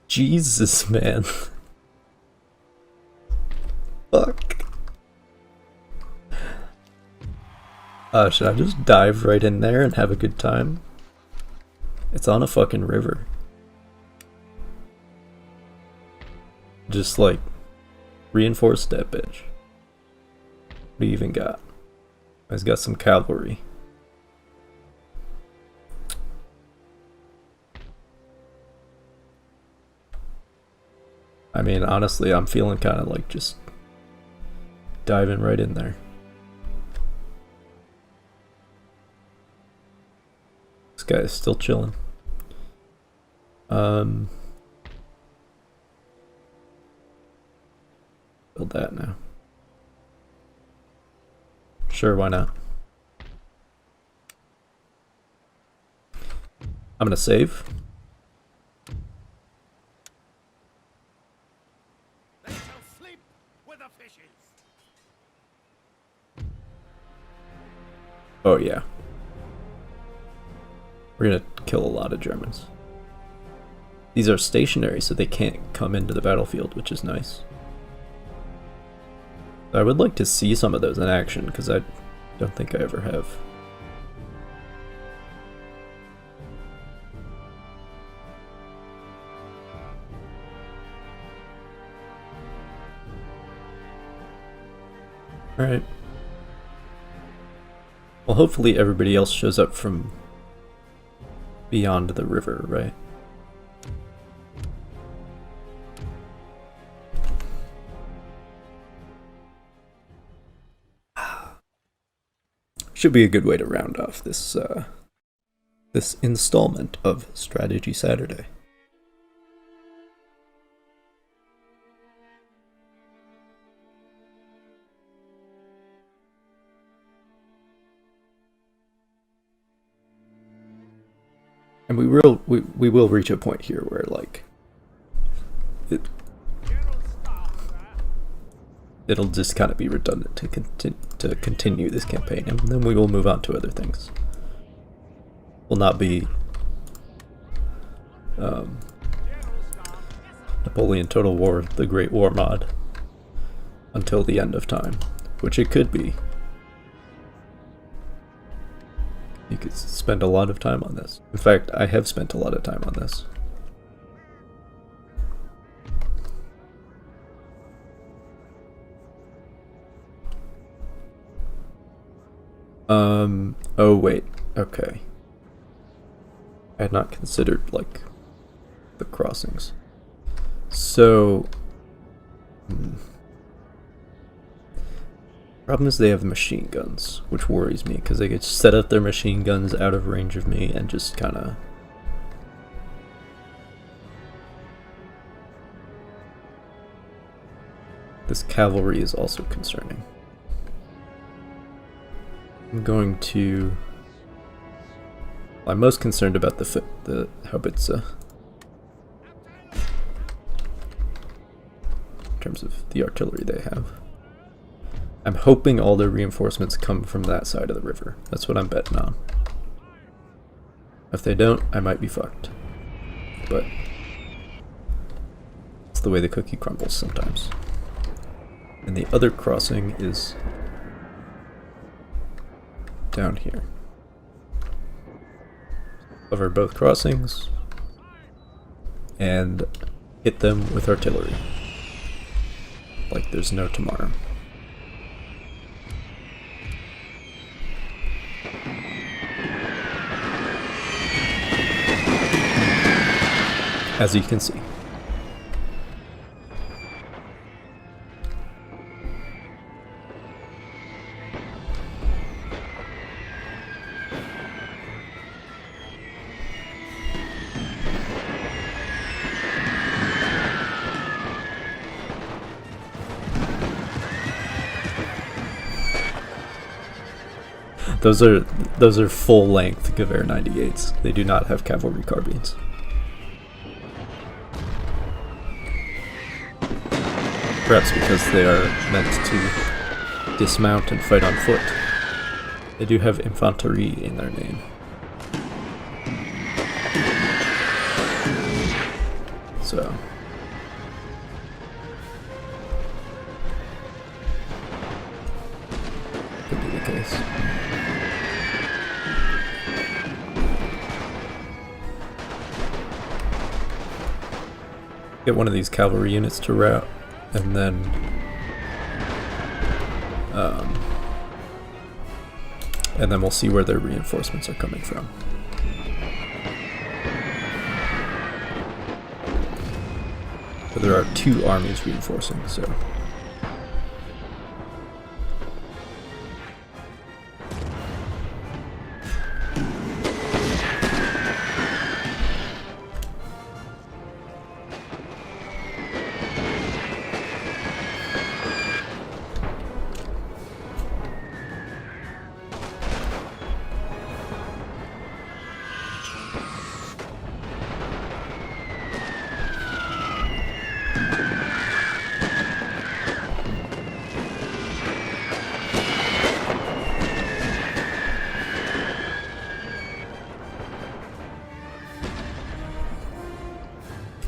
Jesus, man. Fuck. Should I just dive right in there and have a good time? It's on a fucking river. Just like reinforce that bitch. What do you even got? He's got some cavalry. I mean, honestly, I'm feeling kind of like just diving right in there. This guy is still chilling. Build that now. Sure, why not? I'm gonna save. They shall sleep with the fishes. Oh yeah. We're gonna kill a lot of Germans. These are stationary, so they can't come into the battlefield, which is nice. I would like to see some of those in action, because I don't think I ever have. Alright. Well, hopefully everybody else shows up from beyond the river, right? Should be a good way to round off this this installment of Strategy Saturday. And we will reach a point here where like it'll just kind of be redundant to continue this campaign, and then we will move on to other things. Will not be Napoleon Total War, the Great War mod, until the end of time, which it could be. You could spend a lot of time on this. In fact, I have spent a lot of time on this. Oh wait, okay. I had not considered, like, the crossings. So... Problem is they have machine guns, which worries me, because they could set up their machine guns out of range of me and just kinda... This cavalry is also concerning. I'm going to... I'm most concerned about the howitzer. In terms of the artillery they have. I'm hoping all their reinforcements come from that side of the river. That's what I'm betting on. If they don't, I might be fucked. But it's the way the cookie crumbles sometimes. And the other crossing is down here. Cover both crossings and hit them with artillery. Like there's no tomorrow. As you can see. Those are full length Gewehr 98s. They do not have cavalry carbines. Perhaps because they are meant to dismount and fight on foot. They do have infanterie in their name. so. Could be the case. Get one of these cavalry units to rout, and then we'll see where their reinforcements are coming from. But there are 2 armies reinforcing, so.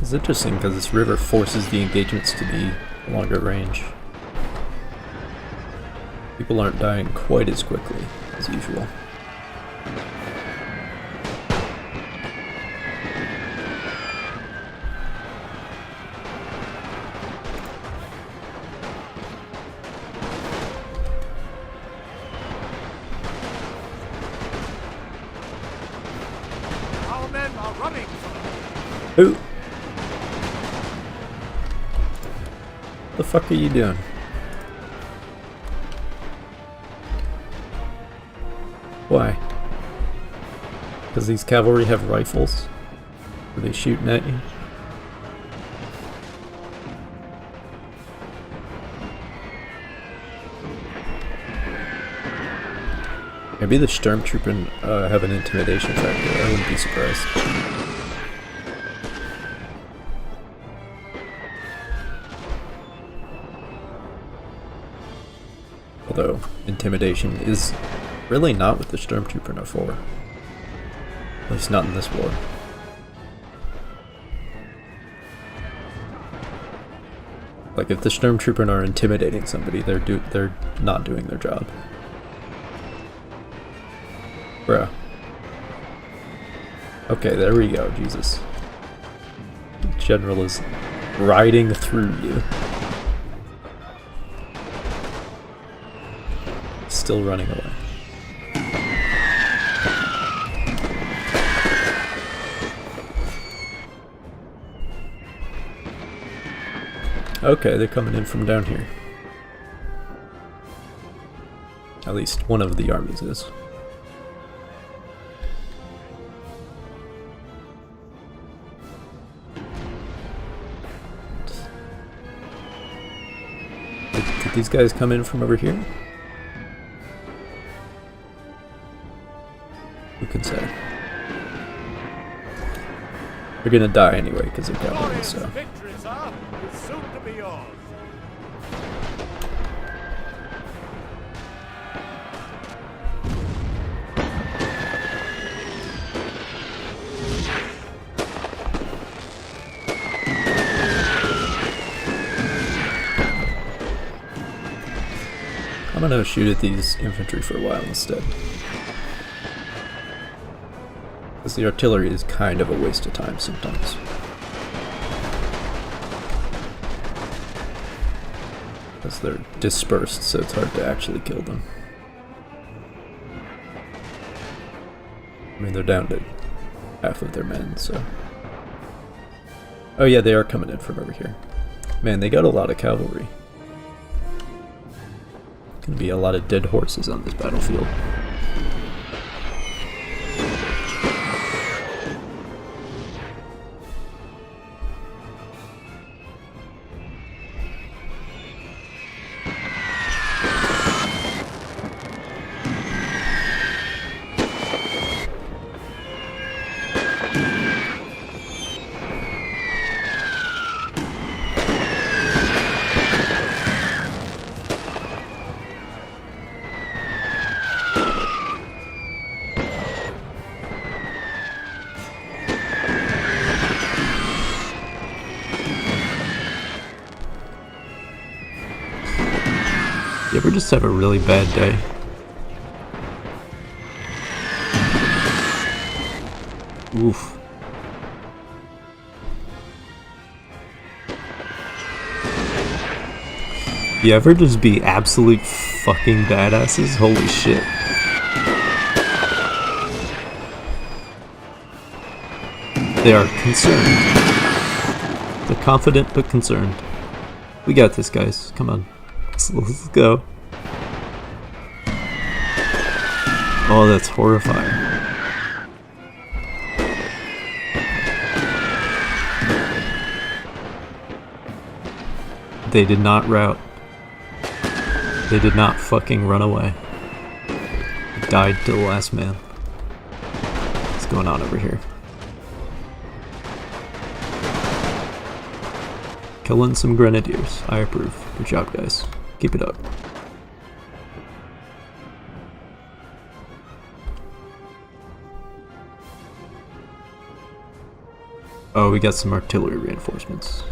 It's interesting because this river forces the engagements to be longer range. People aren't dying quite as quickly as usual. Our men are running from Who? The fuck are you doing? Why? Because these cavalry have rifles? Are they shooting at you? Maybe the stormtrooper have an intimidation factor. I wouldn't be surprised. Although intimidation is really not with the stormtrooper no 4. At least not in this war. Like if the stormtrooper are intimidating somebody, they're not doing their job. Bruh. Okay, there we go, Jesus. The general is riding through you. Still running away. Okay, they're coming in from down here. At least one of the armies is. Did these guys come in from over here? Who can say? They're gonna die anyway because they're cavalry, so. victory, sir, is soon to be yours. I'm gonna shoot at these infantry for a while instead. Because the artillery is kind of a waste of time sometimes. Because they're dispersed, so it's hard to actually kill them. I mean, they're down to half of their men, so. Oh yeah, they are coming in from over here. Man, they got a lot of cavalry. Gonna be a lot of dead horses on this battlefield. ever just have a really bad day? Oof. You ever just be absolute fucking badasses? Holy shit. They are concerned. They're confident but concerned. We got this, guys. Come on. Let's go. Oh, that's horrifying. They did not rout. They did not fucking run away. They died to the last man. What's going on over here? Killing some grenadiers. I approve. Good job, guys. Keep it up. Oh, we got some artillery reinforcements.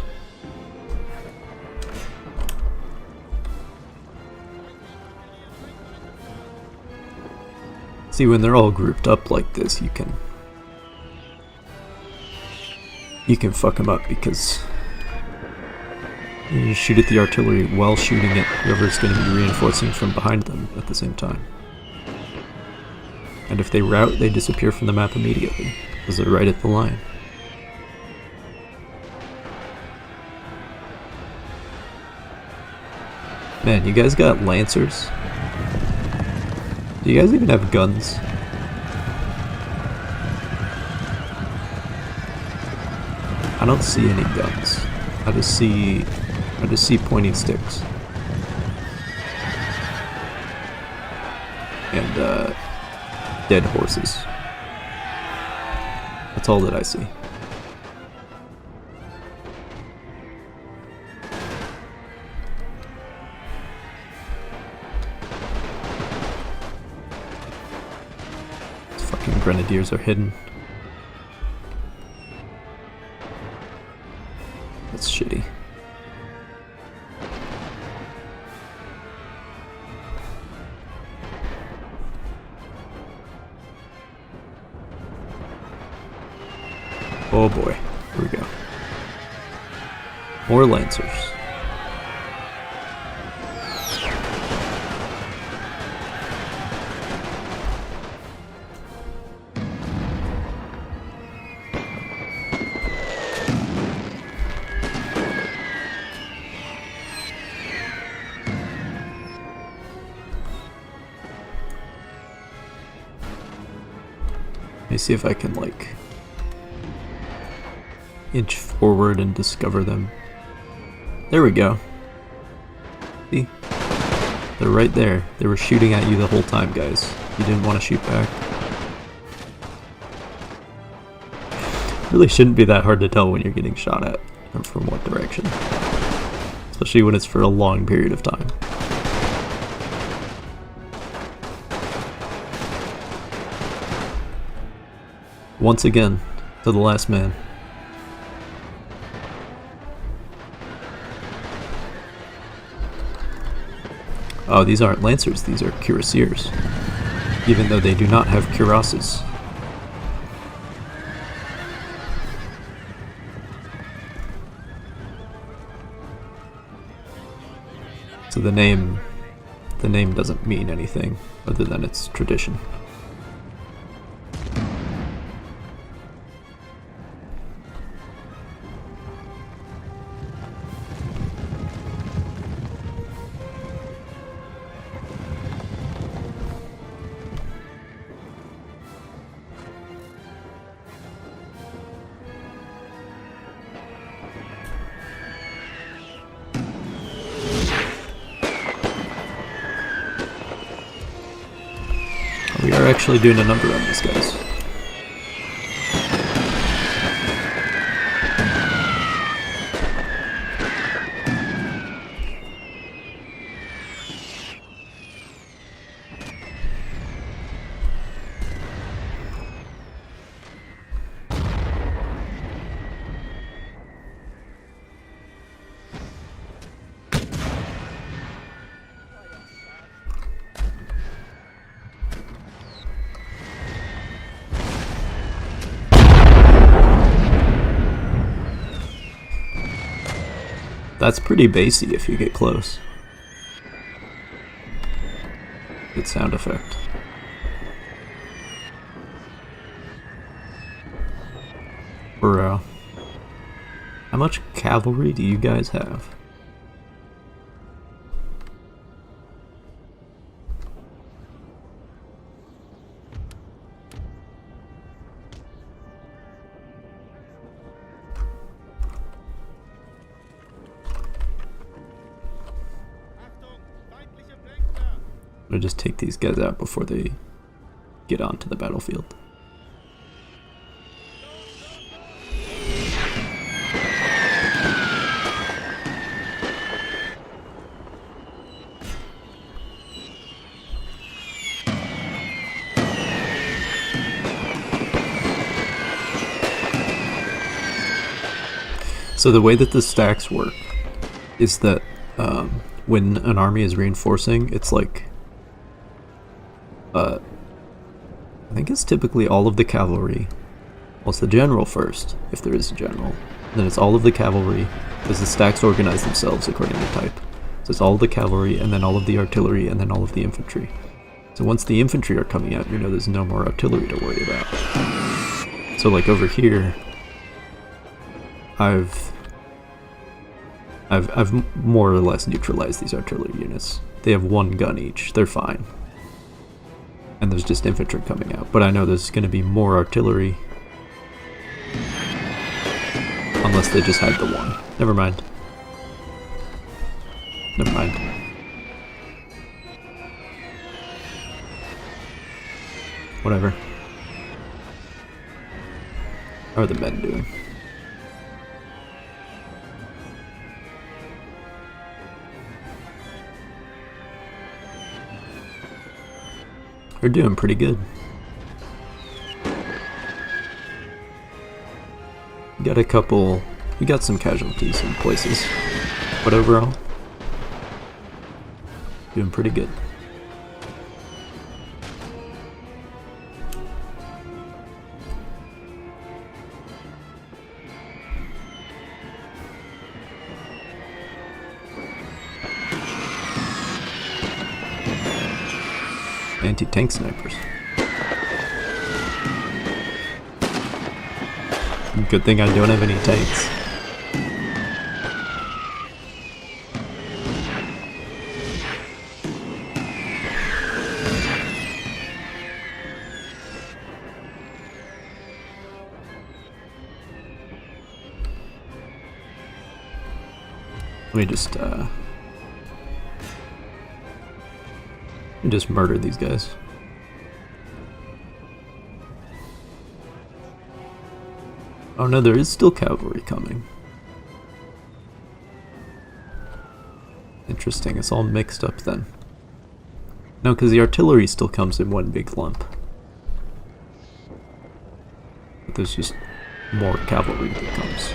See, when they're all grouped up like this, you can fuck them up because you shoot at the artillery while shooting at whoever's going to be reinforcing from behind them at the same time. And if they rout, they disappear from the map immediately, because they're right at the line. Man, you guys got lancers? Do you guys even have guns? I don't see any guns. I just see pointing sticks. And dead horses. That's all that I see. Grenadiers are hidden. That's shitty. Oh boy, here we go. More lancers. Let me see if I can, like, inch forward and discover them. There we go. See? They're right there. They were shooting at you the whole time, guys. You didn't want to shoot back. Really shouldn't be that hard to tell when you're getting shot at and from what direction. Especially when it's for a long period of time. Once again, to the last man. Oh, these aren't lancers, these are cuirassiers. Even though they do not have cuirasses. So the name doesn't mean anything other than its tradition. We are actually doing a number on these guys. That's pretty bassy if you get close. Good sound effect. Bro. How much cavalry do you guys have? I'm gonna just take these guys out before they get onto the battlefield. So the way that the stacks work is that when an army is reinforcing, it's like I think it's typically all of the cavalry. Well, it's the general first, if there is a general. Then it's all of the cavalry, because the stacks organize themselves according to type. So it's all of the cavalry, and then all of the artillery, and then all of the infantry. So once the infantry are coming out, you know there's no more artillery to worry about. So like over here, I've more or less neutralized these artillery units. They have one gun each, they're fine. And there's just infantry coming out. But I know there's going to be more artillery. Unless they just had the one. Never mind. Never mind. Whatever. How are the men doing? They're doing pretty good. We got a couple, we got some casualties in places, but overall, doing pretty good. Anti-tank snipers. Good thing I don't have any tanks. Let me just murder these guys. Oh no, there is still cavalry coming. Interesting, it's all mixed up then. No, because the artillery still comes in one big lump. But there's just more cavalry that comes.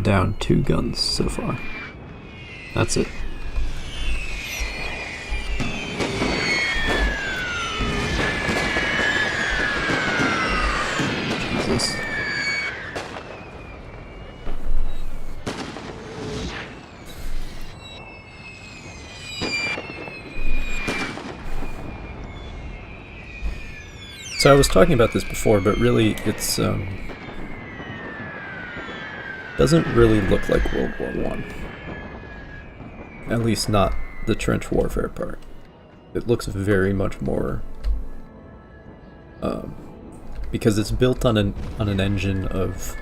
down 2 guns so far. That's it. Jesus. So I was talking about this before, but really it's doesn't really look like World War I. At least not the trench warfare part. It looks very much more because it's built on an engine of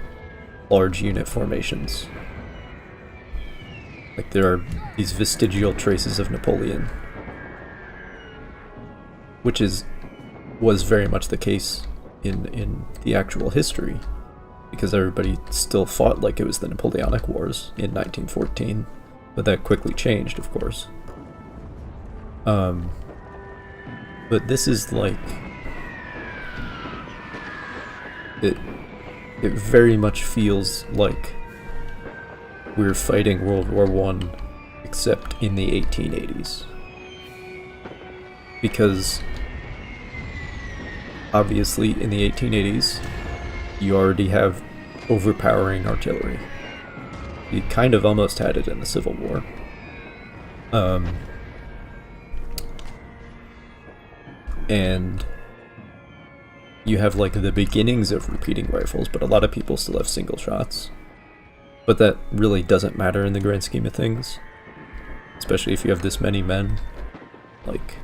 large unit formations. Like there are these vestigial traces of Napoleon, which was very much the case in the actual history, because everybody still fought like it was the Napoleonic Wars in 1914, but that quickly changed, of course. But this is like it very much feels like we're fighting World War I, except in the 1880s, because obviously, in the 1880s, you already have overpowering artillery. You kind of almost had it in the Civil War. And you have like the beginnings of repeating rifles, but a lot of people still have single shots. But that really doesn't matter in the grand scheme of things, especially if you have this many men. Like,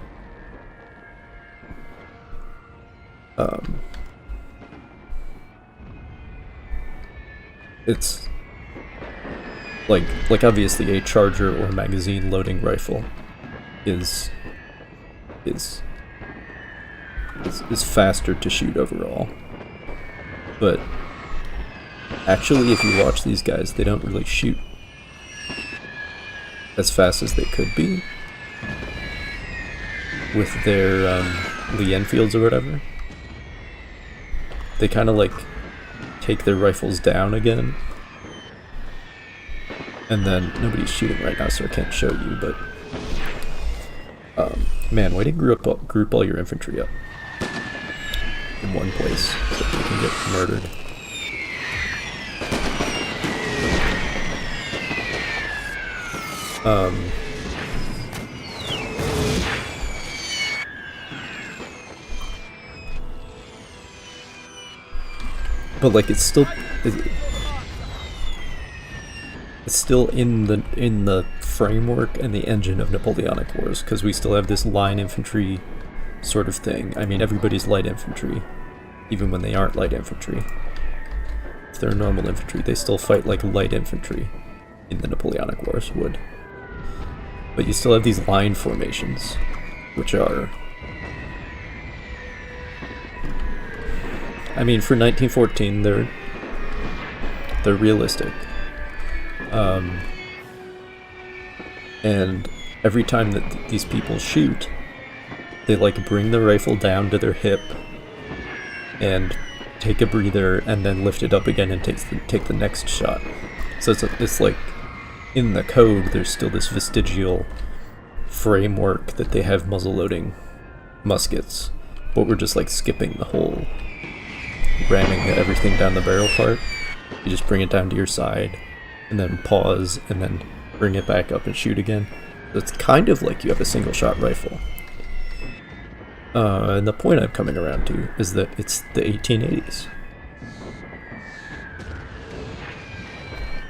it's like obviously a charger or magazine loading rifle is faster to shoot overall, but actually if you watch these guys, they don't really shoot as fast as they could be with their Lee Enfields or whatever. They kind of like take their rifles down again, and then nobody's shooting right now, so I can't show you, but man, way to group all your infantry up in one place so they can get murdered. But like it's still in the framework and the engine of Napoleonic Wars, because we still have this line infantry sort of thing. I mean, everybody's light infantry, even when they aren't light infantry. If they're normal infantry, they still fight like light infantry in the Napoleonic Wars would. But you still have these line formations, which are, I mean, for 1914, they're realistic. And every time that these people shoot, they like bring the rifle down to their hip and take a breather and then lift it up again and take the next shot. So it's like in the code there's still this vestigial framework that they have muzzle-loading muskets, but we're just like skipping the whole ramming everything down the barrel part. You just bring it down to your side and then pause and then bring it back up and shoot again. So it's kind of like you have a single shot rifle. And the point I'm coming around to is that it's the 1880s.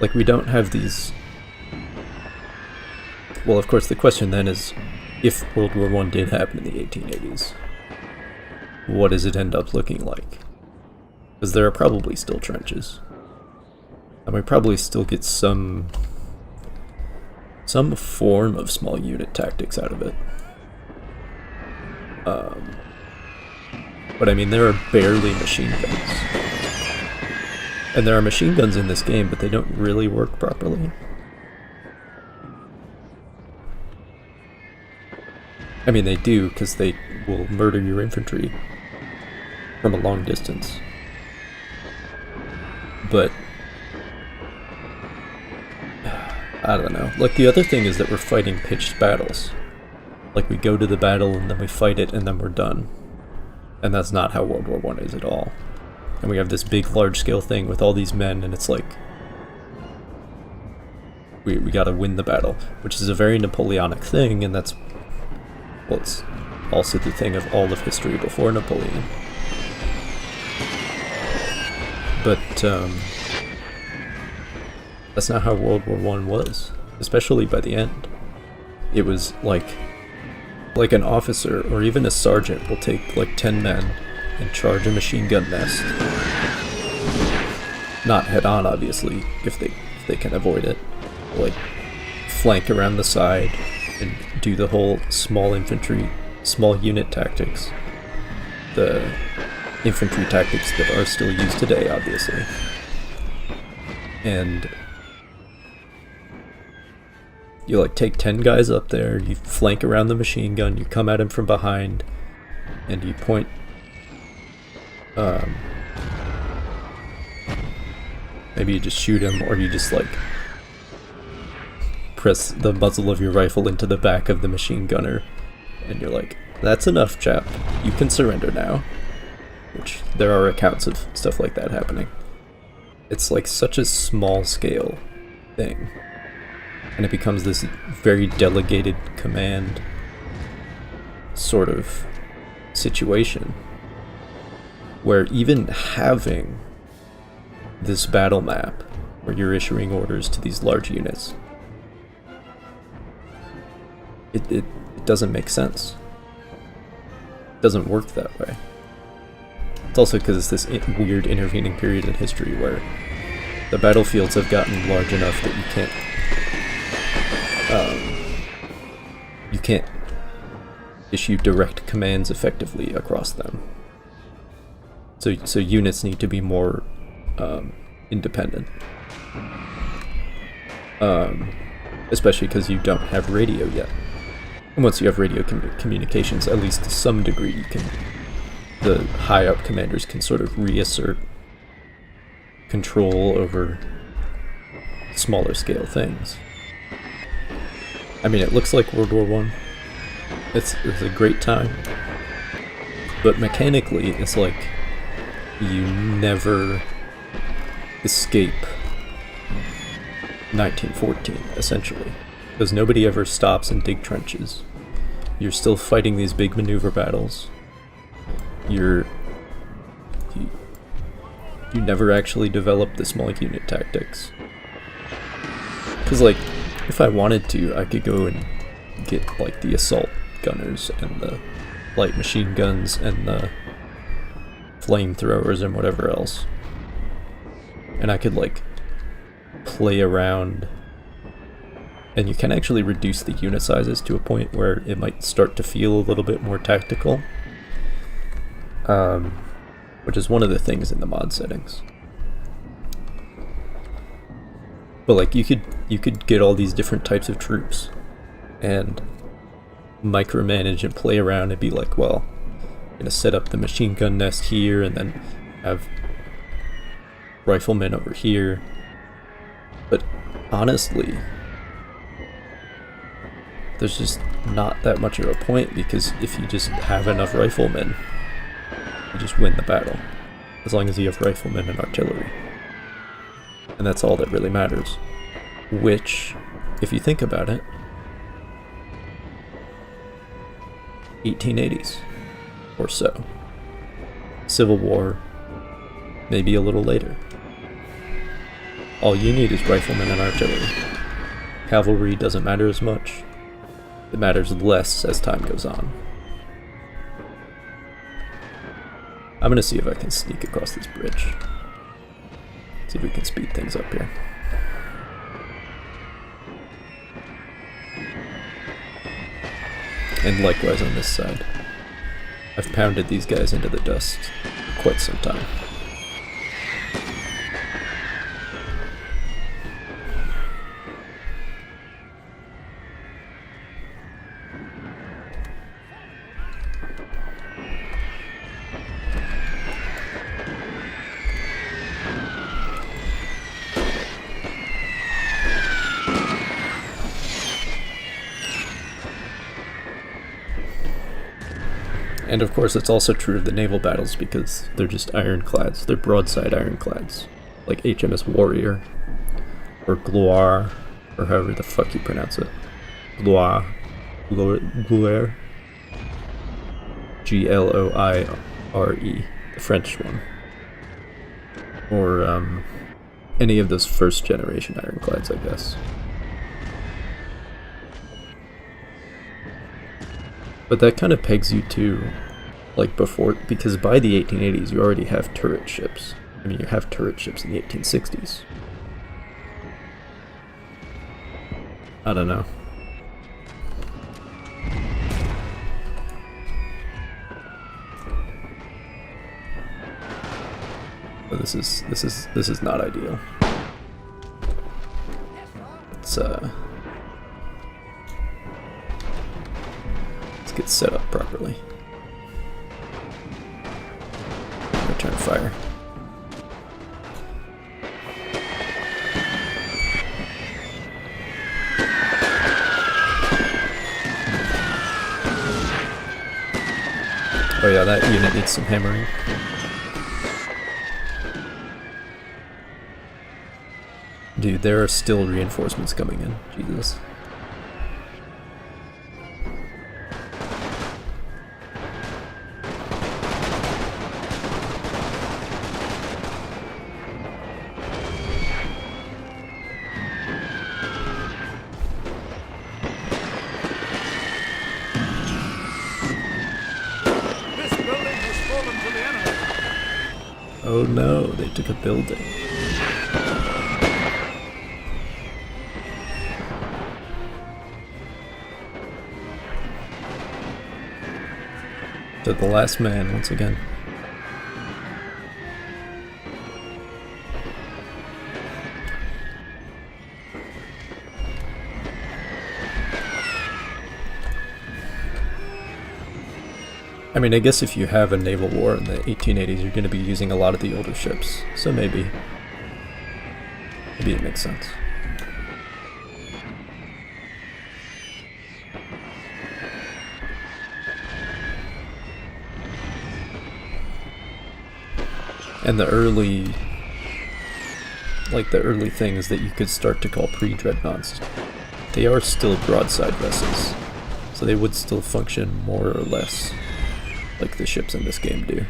Like, we don't have these... Well, of course, the question then is, if World War I did happen in the 1880s, what does it end up looking like? Because there are probably still trenches. And we probably still get some form of small unit tactics out of it. But I mean, there are barely machine guns. And there are machine guns in this game, but they don't really work properly. I mean, they do, because they will murder your infantry from a long distance. But I don't know. Like, the other thing is that we're fighting pitched battles. Like, we go to the battle and then we fight it and then we're done. And that's not how World War I is at all. And we have this big, large-scale thing with all these men, and it's like, we gotta win the battle, which is a very Napoleonic thing, and that's, well, it's also the thing of all of history before Napoleon. But, that's not how World War I was, especially by the end. It was like an officer or even a sergeant will take like 10 men and charge a machine gun nest. Not head on, obviously, if they can avoid it. Like, flank around the side and do the whole small infantry, small unit tactics. The infantry tactics that are still used today, obviously. And you like take 10 guys up there, you flank around the machine gun, you come at him from behind, and you point maybe you just shoot him, or you just like press the muzzle of your rifle into the back of the machine gunner, and you're like, that's enough, chap, you can surrender now. Which there are accounts of stuff like that happening. It's like such a small scale thing, and it becomes this very delegated command sort of situation where even having this battle map where you're issuing orders to these large units, it doesn't make sense. It doesn't work that way. It's also because it's this weird intervening period in history where the battlefields have gotten large enough that you can't issue direct commands effectively across them. So units need to be more independent, especially because you don't have radio yet. And once you have radio communications, at least to some degree, the high-up commanders can sort of reassert control over smaller scale things. I mean, it looks like World War I. It's a great time, but mechanically, it's like you never escape 1914, essentially, because nobody ever stops and dig trenches. You're still fighting these big maneuver battles. You never actually develop the small unit tactics. Because, like, if I wanted to, I could go and get, like, the assault gunners and the light machine guns and the flamethrowers and whatever else. And I could, like, play around. And you can actually reduce the unit sizes to a point where it might start to feel a little bit more tactical. Which is one of the things in the mod settings. But like you could get all these different types of troops and micromanage and play around and be like, well, I'm gonna set up the machine gun nest here and then have riflemen over here. But honestly, there's just not that much of a point, because if you just have enough riflemen, you just win the battle, as long as you have riflemen and artillery. And that's all that really matters. Which, if you think about it, 1880s or so. Civil War, maybe a little later. All you need is riflemen and artillery. Cavalry doesn't matter as much. It matters less as time goes on. I'm gonna see if I can sneak across this bridge. See if we can speed things up here. And likewise on this side. I've pounded these guys into the dust for quite some time. And of course, it's also true of the naval battles because they're just ironclads. They're broadside ironclads, like HMS Warrior, or Gloire, or however the fuck you pronounce it. Gloire. Gloire. Gloire, the French one. Or any of those first generation ironclads, I guess. But that kind of pegs you to, like, before, because by the 1880s you already have turret ships. I mean, you have turret ships in the 1860s. I don't know. But this is not ideal. Let's get set up properly. Return fire. Oh yeah, that unit needs some hammering. Dude, there are still reinforcements coming in. Jesus. This building has fallen to the enemy. Oh no, they took a building. To the last man once again. I mean, I guess if you have a naval war in the 1880s, you're going to be using a lot of the older ships, so maybe it makes sense. And the early things that you could start to call pre-dreadnoughts, they are still broadside vessels, so they would still function more or less like the ships in this game do.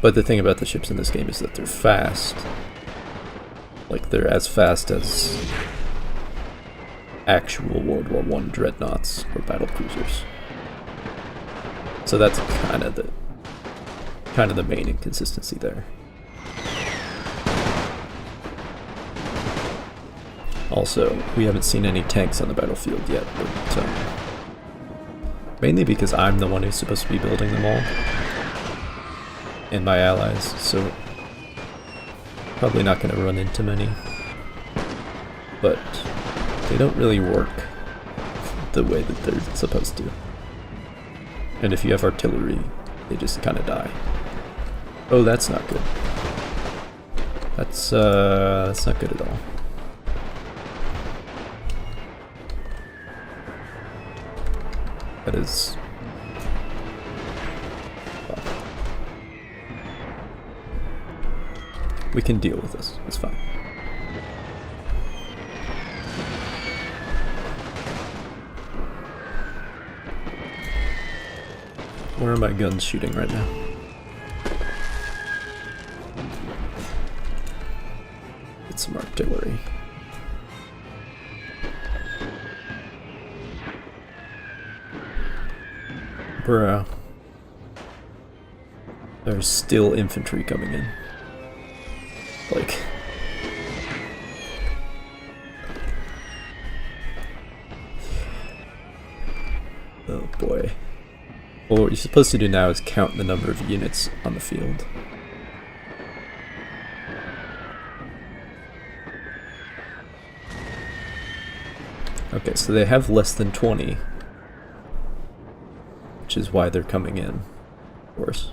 But the thing about the ships in this game is that they're fast. Like, they're as fast as actual World War I dreadnoughts or battle cruisers. So that's kind of the main inconsistency there. Also, we haven't seen any tanks on the battlefield yet, but mainly because I'm the one who's supposed to be building them all, and my allies, so probably not going to run into many. But they don't really work the way that they're supposed to. And if you have artillery, they just kind of die. Oh, that's not good. That's not good at all. That is... well, we can deal with this. It's fine. Where are my guns shooting right now? Get some artillery. Bruh. There's still infantry coming in. Like... oh boy. Well, what you're supposed to do now is count the number of units on the field. Okay, so they have less than 20. Which is why they're coming in, of course.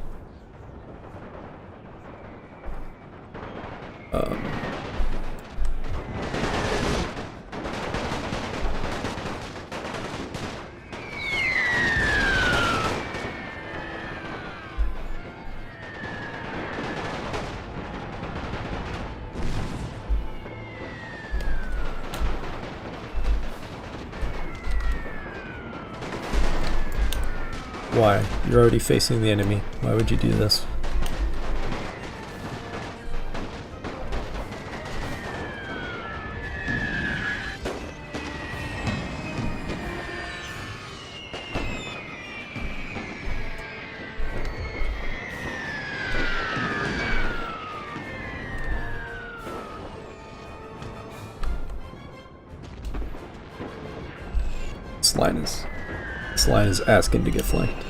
Why? You're already facing the enemy. Why would you do this? This line is asking to get flanked.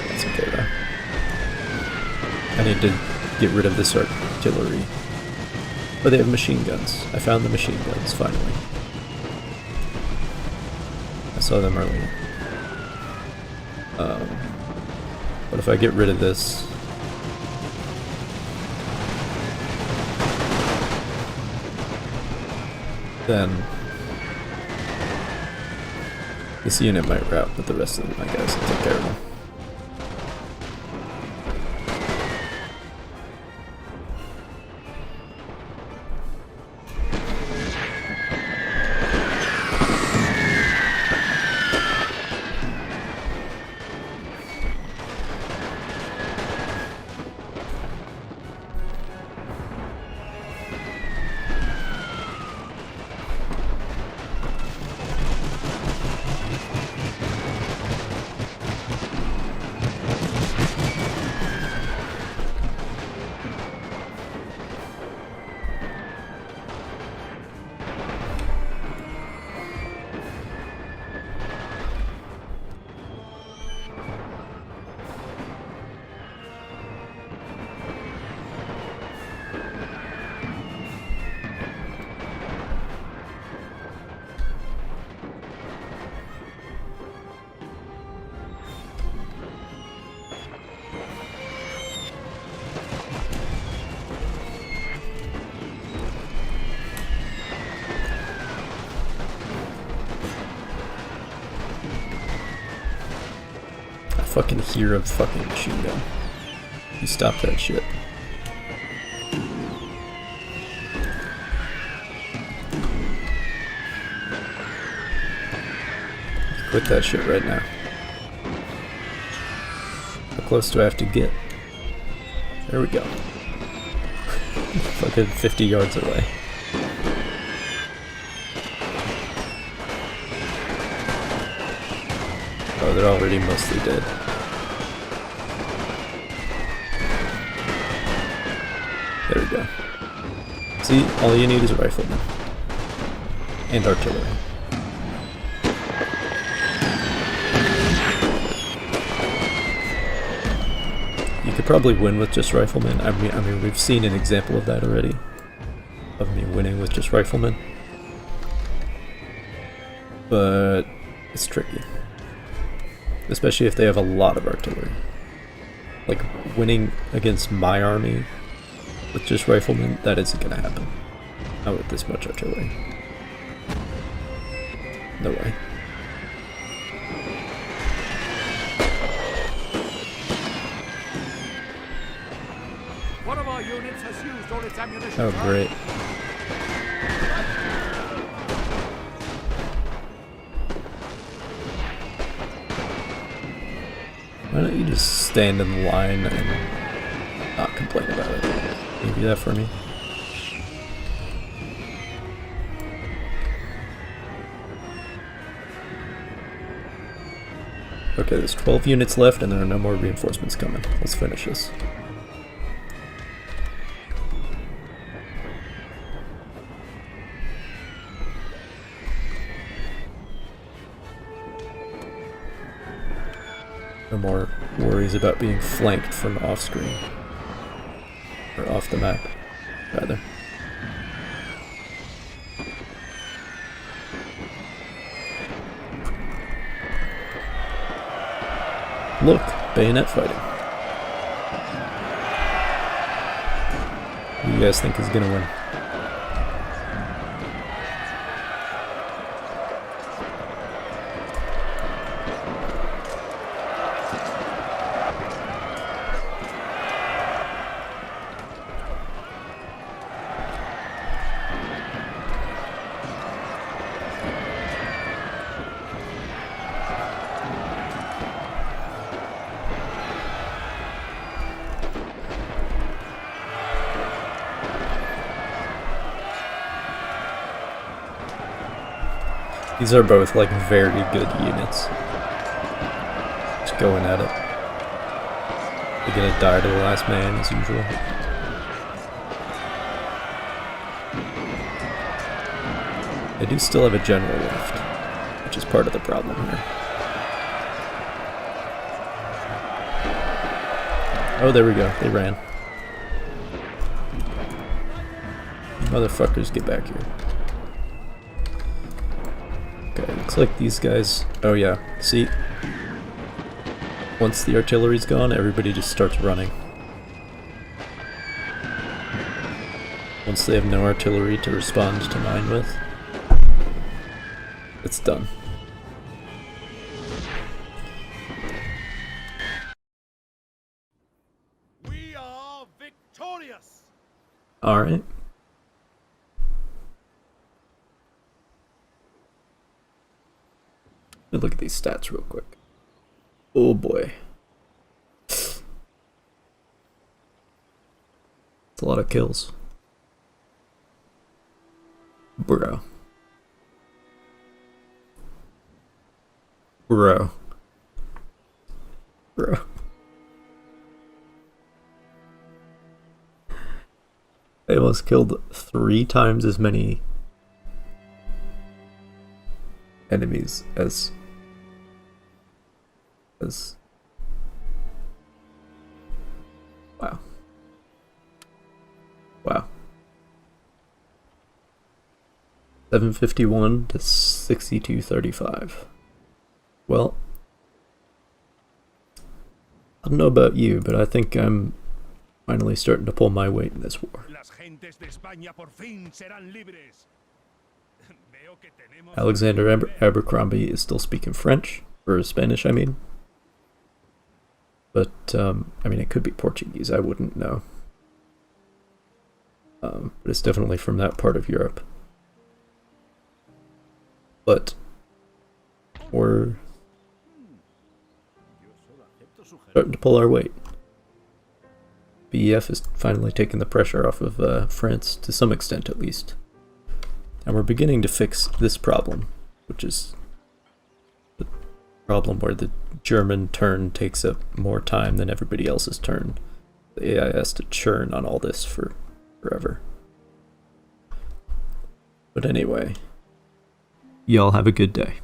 That's okay though. I need to get rid of this artillery. But they have machine guns. I found the machine guns, finally. I saw them earlier. But if I get rid of this... then this unit might rout, but the rest of my guys will take care of them. I fucking hear a fucking machine gun. You stop that shit. Quit that shit right now. How close do I have to get? There we go. Fucking 50 yards away. Oh, they're already mostly dead. There we go. See, all you need is a rifleman. And artillery. You could probably win with just riflemen. I mean, we've seen an example of that already. Of me winning with just riflemen. But it's tricky. Especially if they have a lot of artillery. Like, winning against my army with just riflemen, that isn't gonna happen. Not with this much artillery. No way. One of our units has used all its ammunition. Oh, great. Why don't you just stand in the line and not complain about it? Can you do that for me? Okay, there's 12 units left and there are no more reinforcements coming. Let's finish this. No more worries about being flanked from off screen. Or off the map, rather. Look, bayonet fighting. Who do you guys think is gonna win? These are both like very good units. Just going at it. They're gonna die to the last man as usual. They do still have a general left, which is part of the problem here. Oh, there we go. They ran. Motherfuckers, get back here. Okay, looks like these guys... Oh yeah, see? Once the artillery's gone, everybody just starts running. Once they have no artillery to respond to mine with, it's done. We are victorious! Alright. Let me look at these stats real quick. Oh boy. It's a lot of kills. Bro. Bro. Bro. They almost killed 3 times as many enemies as wow. Wow. 751 to 6235. Well, I don't know about you, but I think I'm finally starting to pull my weight in this war. Alexander Abercrombie is still speaking French, or Spanish, I mean. But, I mean, it could be Portuguese, I wouldn't know. But it's definitely from that part of Europe. But we're starting to pull our weight. BEF is finally taking the pressure off of France, to some extent at least. And we're beginning to fix this problem, which is the problem where the German turn takes up more time than everybody else's turn. The AI has to churn on all this for forever. But anyway, y'all have a good day.